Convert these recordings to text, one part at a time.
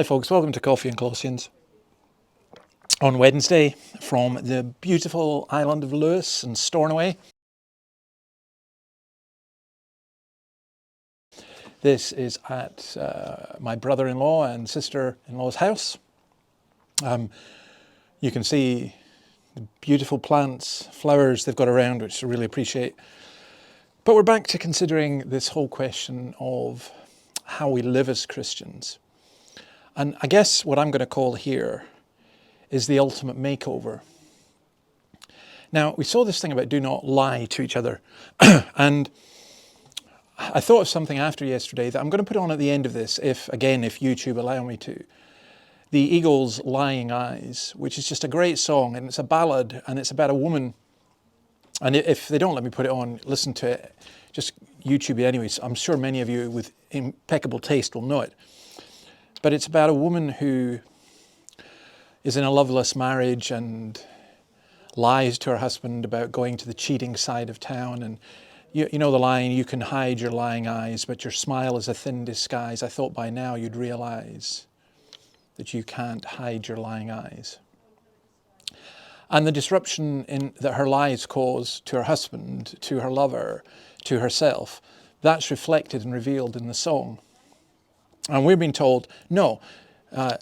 Hi folks, welcome to Coffee and Colossians on Wednesday from the beautiful island of Lewis and Stornoway. This is at my brother-in-law and sister-in-law's house. You can see the beautiful plants, flowers they've got around, which I really appreciate. But we're back to considering this whole question of how we live as Christians. And I guess what I'm going to call here is the ultimate makeover. Now, we saw this thing about do not lie to each other. And I thought of something after yesterday that I'm going to put on at the end of this, if YouTube allow me to. The Eagles' Lying Eyes, which is just a great song, and it's a ballad, and it's about a woman. And if they don't let me put it on, listen to it. Just YouTube it anyways. I'm sure many of you with impeccable taste will know it. But it's about a woman who is in a loveless marriage and lies to her husband about going to the cheating side of town. And you know the line, you can hide your lying eyes, but your smile is a thin disguise. I thought by now you'd realize that you can't hide your lying eyes. And the disruption that her lies cause to her husband, to her lover, to herself, that's reflected and revealed in the song. And we're being told, no.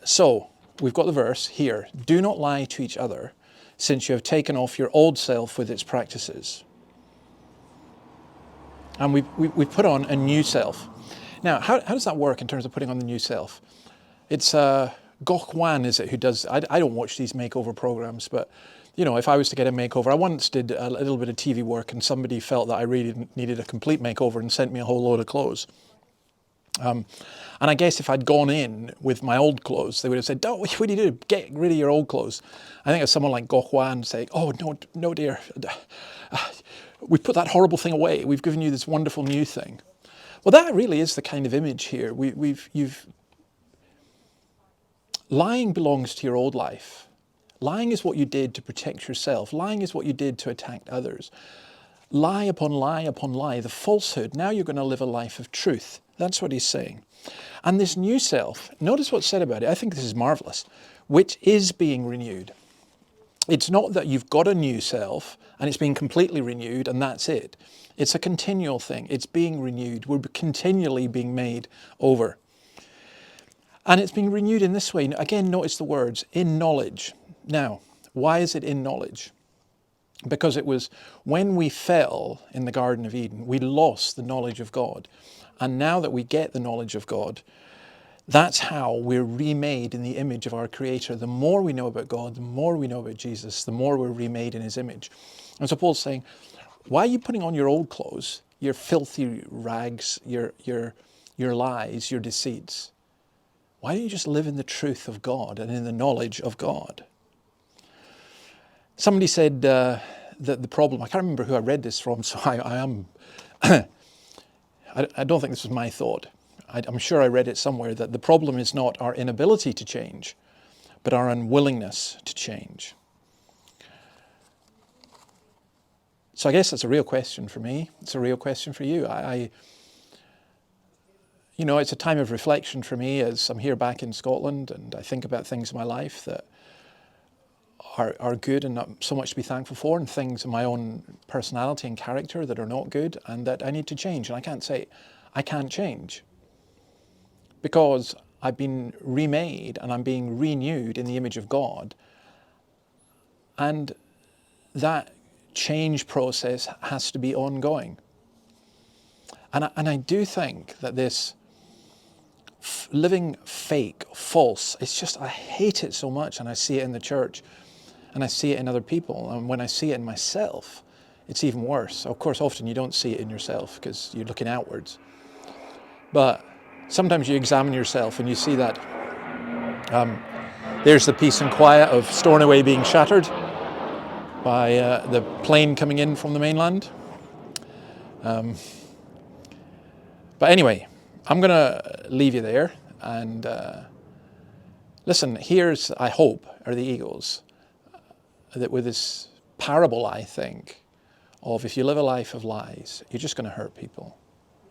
So we've got the verse here. Do not lie to each other, since you have taken off your old self with its practices. And we put on a new self. Now, how does that work in terms of putting on the new self? It's Gok Wan, is it, who does, I don't watch these makeover programs, but you know, if I was to get a makeover, I once did a little bit of TV work and somebody felt that I really needed a complete makeover and sent me a whole load of clothes. And I guess if I'd gone in with my old clothes, they would have said, "Oh, what do you do? Get rid of your old clothes." I think it's someone like Gok Wan saying, "Oh, no, dear. We put that horrible thing away. We've given you this wonderful new thing." Well, that really is the kind of image here. Lying belongs to your old life. Lying is what you did to protect yourself. Lying is what you did to attack others. Lie upon lie upon lie, the falsehood. Now you're going to live a life of truth. That's what he's saying. And this new self, notice what's said about it. I think this is marvelous, which is being renewed. It's not that you've got a new self and it's being completely renewed and that's it. It's a continual thing. It's being renewed. We're continually being made over. And it's being renewed in this way. Again, notice the words, in knowledge. Now, why is it in knowledge? Because it was when we fell in the Garden of Eden, we lost the knowledge of God. And now that we get the knowledge of God, that's how we're remade in the image of our Creator. The more we know about God, the more we know about Jesus, the more we're remade in his image. And so Paul's saying, why are you putting on your old clothes, your filthy rags, your lies, your deceits? Why don't you just live in the truth of God and in the knowledge of God? Somebody said that the problem, I can't remember who I read this from, so I don't think this was my thought. I'm sure I read it somewhere that the problem is not our inability to change, but our unwillingness to change. So I guess that's a real question for me. It's a real question for you. You know, it's a time of reflection for me as I'm here back in Scotland and I think about things in my life that are good and not so much to be thankful for, and things in my own personality and character that are not good and that I need to change. And I can't say I can't change because I've been remade and I'm being renewed in the image of God. And that change process has to be ongoing. And I do think that this living fake, false, it's just, I hate it so much, and I see it in the church. And I see it in other people. And when I see it in myself, it's even worse. Of course, often you don't see it in yourself because you're looking outwards. But sometimes you examine yourself and you see that there's the peace and quiet of Stornoway being shattered by the plane coming in from the mainland. But anyway, I'm going to leave you there. And listen, here's, I hope, are the Eagles. That with this parable, I think, of if you live a life of lies, you're just going to hurt people.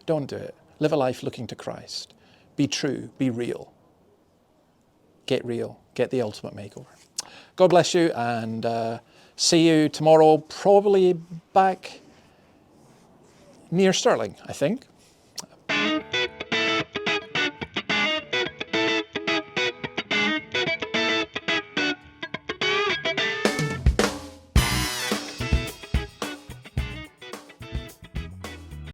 Don't do it. Live a life looking to Christ. Be true. Be real. get real, get the ultimate makeover. God bless you, and see you tomorrow, probably back near Stirling, I think.